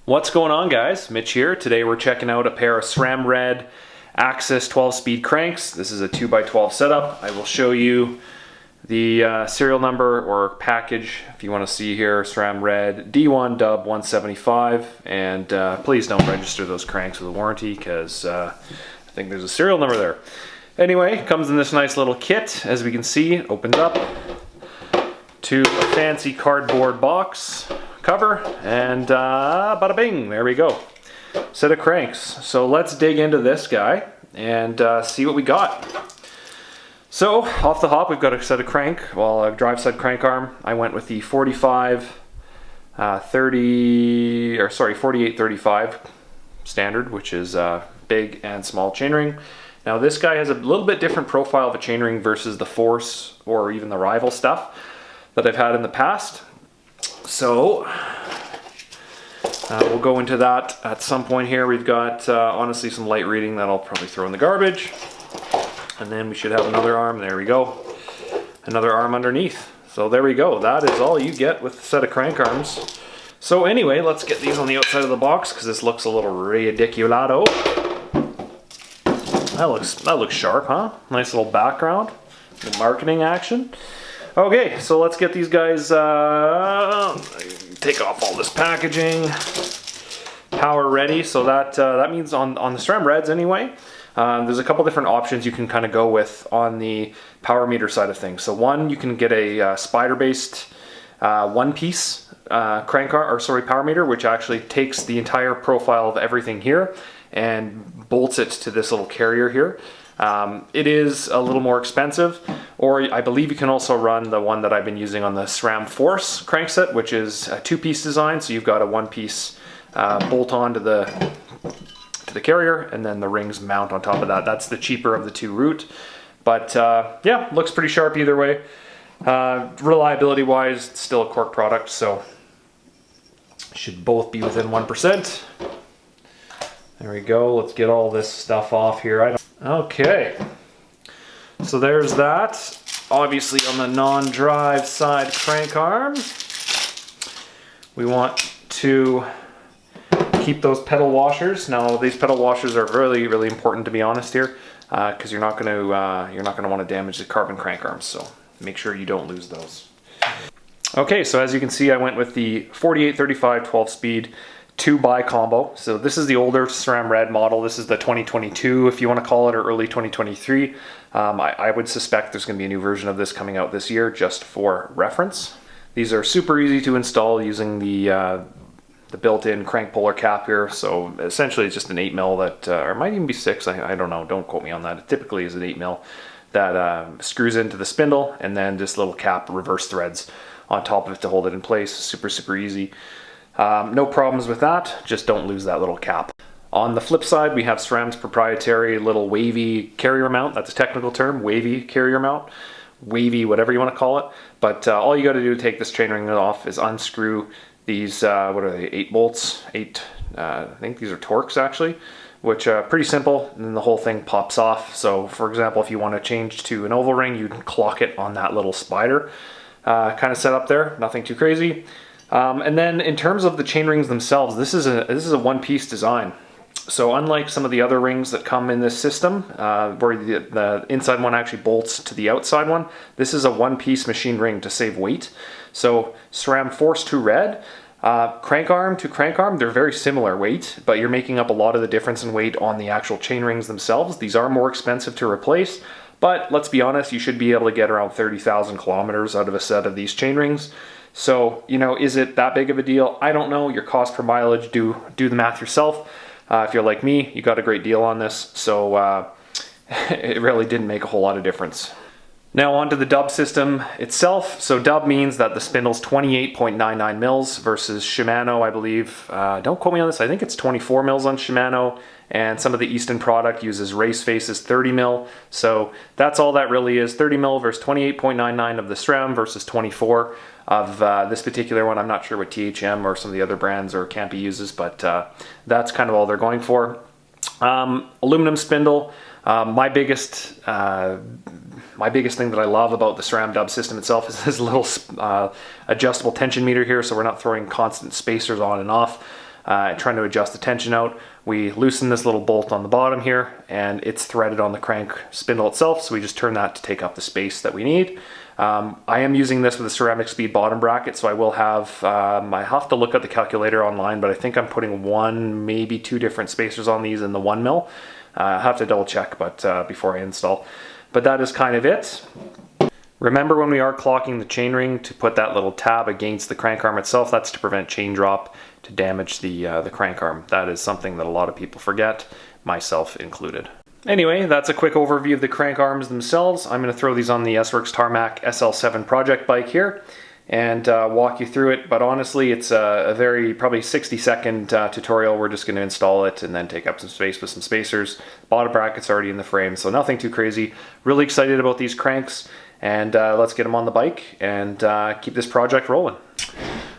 What's going on, guys? Mitch here. Today we're checking out a pair of Sram Red AXS 12-speed cranks. This is a 2x12 setup. I will show you the serial number or package if you want to see here. Sram Red D1 Dub 175, and please don't register those cranks with a warranty because I think there's a serial number there. Anyway, it comes in this nice little kit. As we can see, it opens up to a fancy cardboard box cover, and bada bing, there we go. Set of cranks. So let's dig into this guy and see what we got. So off the hop, we've got a set of crank, a drive side crank arm. I went with the 4835 standard, which is big and small chainring. Now this guy has a little bit different profile of a chainring versus the Force or even the Rival stuff that I've had in the past. So we'll go into that at some point here. We've got honestly some light reading that I'll probably throw in the garbage, and then we should have another arm. There we go, another arm underneath. So there we go. That is all you get with a set of crank arms. So anyway, let's get these on the outside of the box because this looks a little ridiculado. That looks sharp, huh? Nice little background, little marketing action. Okay, so let's get these guys, take off all this packaging, power ready. So that means on the Sram Reds anyway, there's a couple different options you can kind of go with on the power meter side of things. So one, you can get a spider-based one-piece power meter, which actually takes the entire profile of everything here and bolts it to this little carrier here. It is a little more expensive, or I believe you can also run the one that I've been using on the Sram Force crankset, which is a two-piece design. So you've got a one-piece bolt on to the carrier, and then the rings mount on top of that. That's the cheaper of the two route, but yeah, looks pretty sharp either way. Reliability-wise, it's still a cork product, so should both be within 1%. There we go. Let's get all this stuff off here. Okay, so there's that. Obviously on the non-drive side crank arm, we want to keep those pedal washers. Now these pedal washers are really, really important, to be honest here, because you're not going to want to damage the carbon crank arms. So make sure you don't lose those. Okay, so as you can see, I went with the 4835 12-speed 2x combo. So this is the older Sram Red model. This is the 2022, if you want to call it, or early 2023. I would suspect there's going to be a new version of this coming out this year, just for reference. These are super easy to install using the built-in crank puller cap here. So essentially it's just an 8mm that, or it might even be 6, I don't know, don't quote me on that. It typically is an 8mm that screws into the spindle, and then this little cap reverse threads on top of it to hold it in place. Super, super easy. No problems with that, just don't lose that little cap. On the flip side, we have SRAM's proprietary little wavy carrier mount. That's a technical term, wavy carrier mount. Wavy, whatever you want to call it. But all you got to do to take this chainring off is unscrew these, what are they, 8 bolts? I think these are Torx actually, which are pretty simple, and then the whole thing pops off. So for example, if you want to change to an oval ring, you can clock it on that little spider kind of setup there, nothing too crazy. And then in terms of the chain rings themselves, this is a one-piece design. So unlike some of the other rings that come in this system, where the inside one actually bolts to the outside one, this is a one-piece machine ring to save weight. So Sram Force to Red, crank arm to crank arm, they're very similar weight, but you're making up a lot of the difference in weight on the actual chain rings themselves. These are more expensive to replace, but let's be honest, you should be able to get around 30,000 kilometers out of a set of these chain rings. So, you know, is it that big of a deal? I don't know. Your cost per mileage, do the math yourself. If you're like me, you got a great deal on this. So it really didn't make a whole lot of difference. Now onto the dub system itself. So dub means that the spindle's 28.99 mils versus Shimano, I believe. Don't quote me on this. I think it's 24 mils on Shimano. And some of the Easton product uses race faces 30 mil. So that's all that really is. 30 mil versus 28.99 of the SRAM versus 24 of this particular one. I'm not sure what THM or some of the other brands or Campy uses, but that's kind of all they're going for. Aluminum spindle. My biggest thing that I love about the SRAM dub system itself is this little adjustable tension meter here, so we're not throwing constant spacers on and off. trying to adjust the tension out. We loosen this little bolt on the bottom here, and it's threaded on the crank spindle itself, so we just turn that to take up the space that we need. I am using this with a ceramic speed bottom bracket, so I will have, I have to look at the calculator online, but I think I'm putting 1, maybe 2 different spacers on these in the 1 mil. I'll have to double check before I install. But that is kind of it. Remember, when we are clocking the chainring, to put that little tab against the crank arm itself. That's to prevent chain drop, to damage the crank arm. That is something that a lot of people forget, myself included. Anyway, that's a quick overview of the crank arms themselves. I'm going to throw these on the S-Works Tarmac SL7 project bike here and walk you through it. But honestly, it's a very, probably 60-second tutorial. We're just going to install it and then take up some space with some spacers. Bottom bracket's already in the frame, so nothing too crazy. Really excited about these cranks, and let's get them on the bike and keep this project rolling.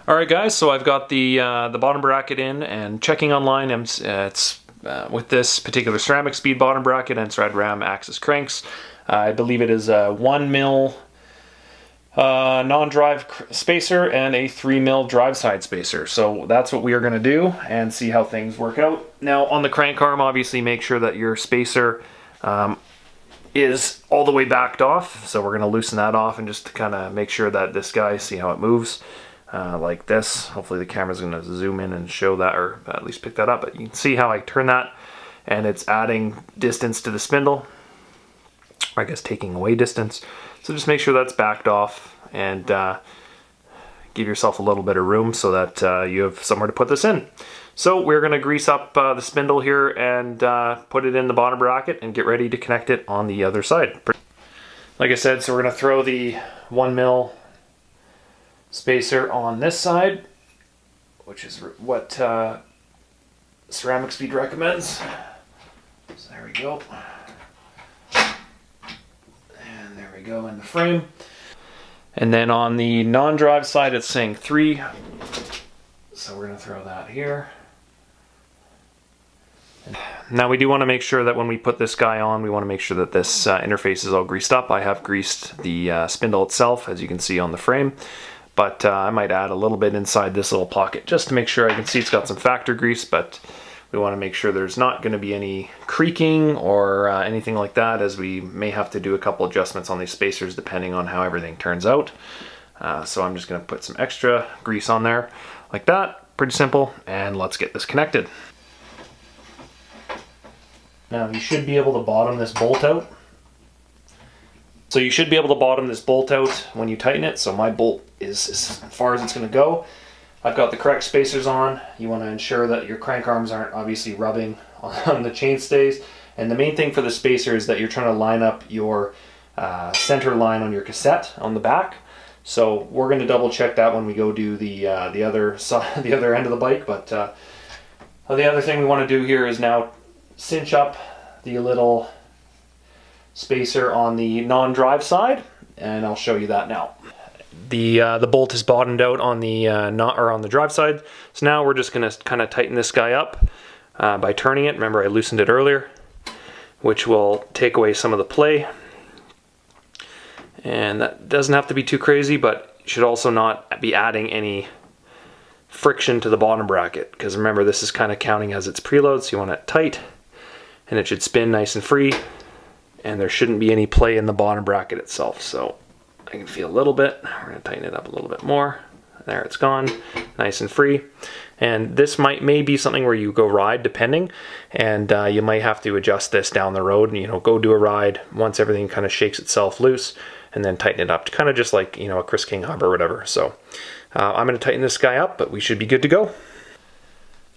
Alright guys, so I've got the bottom bracket in, and checking online, it's with this particular ceramic speed bottom bracket and Sram Red AXS Cranks. I believe it is a 1 mil non-drive spacer and a 3 mil drive side spacer. So that's what we are going to do and see how things work out. Now on the crank arm, obviously make sure that your spacer is all the way backed off. So we're going to loosen that off and just kind of make sure that this guy, see how it moves like this. Hopefully the camera's going to zoom in and show that, or at least pick that up. But you can see how I turn that and it's adding distance to the spindle, or I guess taking away distance. So just make sure that's backed off and give yourself a little bit of room so that you have somewhere to put this in. So we're going to grease up the spindle here and put it in the bottom bracket and get ready to connect it on the other side. Like I said, so we're going to throw the 1 mil spacer on this side, which is what Ceramic Speed recommends. So there we go. And there we go in the frame. And then on the non-drive side, it's saying 3. So we're going to throw that here. Now we do want to make sure that when we put this guy on, we want to make sure that this interface is all greased up. I have greased the spindle itself, as you can see on the frame, but I might add a little bit inside this little pocket just to make sure. I can see it's got some factor grease, but we want to make sure there's not going to be any creaking or anything like that, as we may have to do a couple adjustments on these spacers depending on how everything turns out. So I'm just going to put some extra grease on there like that. Pretty simple, and let's get this connected. Now you should be able to bottom this bolt out. So you should be able to bottom this bolt out when you tighten it. So my bolt is as far as it's going to go. I've got the correct spacers on. You want to ensure that your crank arms aren't obviously rubbing on the chain stays. And the main thing for the spacer is that you're trying to line up your center line on your cassette on the back. So we're going to double check that when we go do the other side, the other end of the bike. But the other thing we want to do here is now cinch up the little spacer on the non-drive side, and I'll show you that now. The bolt is bottomed out on the on the drive side, so now we're just going to kind of tighten this guy up by turning it. Remember, I loosened it earlier, which will take away some of the play, and that doesn't have to be too crazy, but you should also not be adding any friction to the bottom bracket, because remember, this is kind of counting as its preload, so you want it tight and it should spin nice and free, and there shouldn't be any play in the bottom bracket itself. So I can feel a little bit. We're going to tighten it up a little bit more. There, it's gone, nice and free. And this may be something where you go ride, depending, and you might have to adjust this down the road, and go do a ride once everything kind of shakes itself loose, and then tighten it up, kind of just like a Chris King hub or whatever. So I'm going to tighten this guy up, but we should be good to go.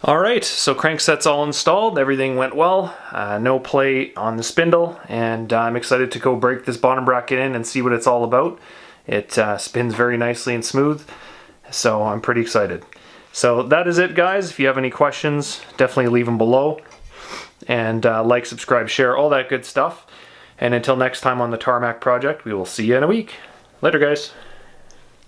Alright, so crankset's all installed, everything went well, no play on the spindle, and I'm excited to go break this bottom bracket in and see what it's all about. It spins very nicely and smooth, so I'm pretty excited. So that is it, guys. If you have any questions, definitely leave them below, and like, subscribe, share, all that good stuff. And until next time on the Tarmac project, we will see you in a week. Later, guys.